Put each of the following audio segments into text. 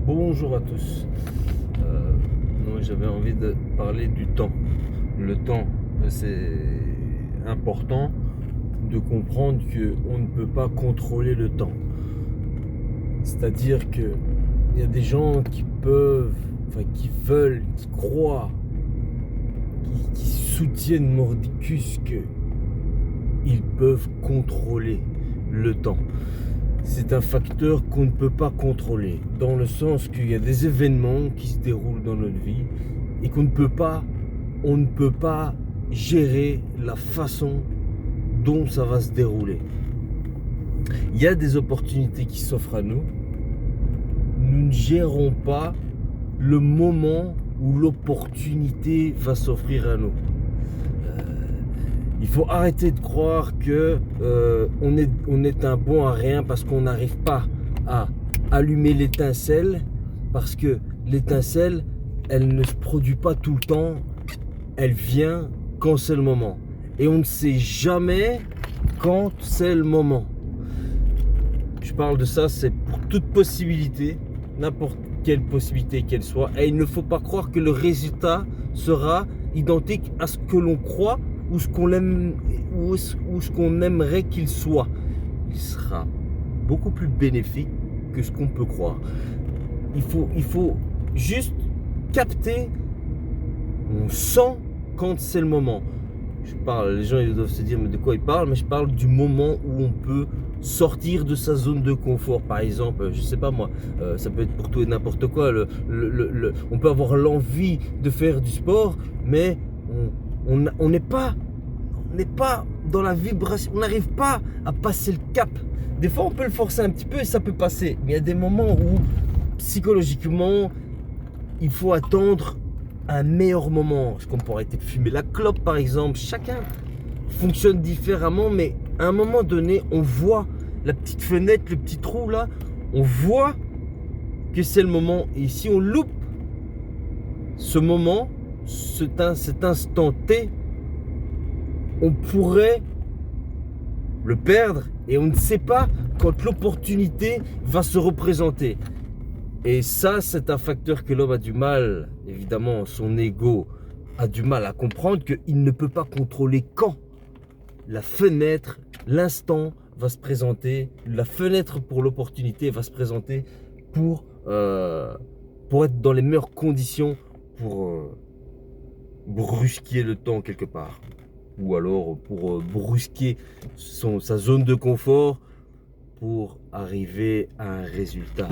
Bonjour à tous. Moi j'avais envie de parler du temps. Le temps, c'est important de comprendre qu'on ne peut pas contrôler le temps. C'est-à-dire que il y a des gens qui peuvent, qui veulent, qui croient, qui soutiennent mordicus qu'ils peuvent contrôler le temps. C'est un facteur qu'on ne peut pas contrôler, dans le sens qu'il y a des événements qui se déroulent dans notre vie et on ne peut pas gérer la façon dont ça va se dérouler. Il y a des opportunités qui s'offrent à nous. Nous ne gérons pas le moment où l'opportunité va s'offrir à nous. Il faut arrêter de croire que on est un bon à rien parce qu'on n'arrive pas à allumer l'étincelle, parce que l'étincelle, elle ne se produit pas tout le temps, elle vient quand c'est le moment. Et on ne sait jamais quand c'est le moment. Je parle de ça, c'est pour toute possibilité, n'importe quelle possibilité qu'elle soit. Et il ne faut pas croire que le résultat sera identique à ce que l'on croit ou ce qu'on aime, ou ce qu'on aimerait qu'il soit. Il sera beaucoup plus bénéfique que ce qu'on peut croire. Il faut juste capter, on sent quand c'est le moment. Je parle, les gens ils doivent se dire mais de quoi ils parlent, mais je parle du moment où on peut sortir de sa zone de confort. Par exemple, je sais pas moi, ça peut être pour tout et n'importe quoi. On peut avoir l'envie de faire du sport, mais on n'est pas dans la vibration, on n'arrive pas à passer le cap. Des fois on peut le forcer un petit peu et ça peut passer, mais il y a des moments où psychologiquement il faut attendre un meilleur moment. Comme pour arrêter de fumer la clope par exemple. Chacun fonctionne différemment, mais à un moment donné on voit la petite fenêtre, le petit trou là, on voit que c'est le moment. Et si on loupe ce moment, cet instant T, on pourrait le perdre et on ne sait pas quand l'opportunité va se représenter. Et ça, c'est un facteur que l'homme a du mal, évidemment, son ego a du mal à comprendre, qu'il ne peut pas contrôler quand la fenêtre, l'instant va se présenter, la fenêtre pour l'opportunité va se présenter pour être dans les meilleures conditions pour brusquer le temps quelque part. Ou alors pour brusquer sa zone de confort pour arriver à un résultat.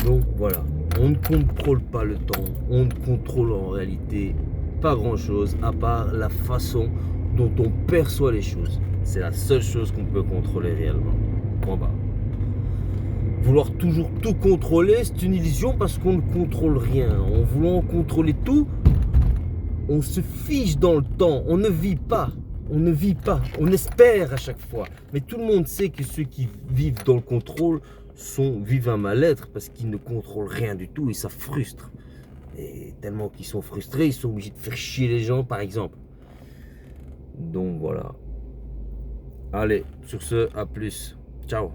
Donc voilà, on ne contrôle pas le temps, on ne contrôle en réalité pas grand chose à part la façon dont on perçoit les choses. C'est la seule chose qu'on peut contrôler réellement. Point barre. Vouloir toujours tout contrôler, c'est une illusion parce qu'on ne contrôle rien. En voulant contrôler tout, on se fige dans le temps, on ne vit pas, on espère à chaque fois. Mais tout le monde sait que ceux qui vivent dans le contrôle vivent un mal-être parce qu'ils ne contrôlent rien du tout et ça frustre. Et tellement qu'ils sont frustrés, ils sont obligés de faire chier les gens par exemple. Donc voilà. Allez, sur ce, à plus. Ciao.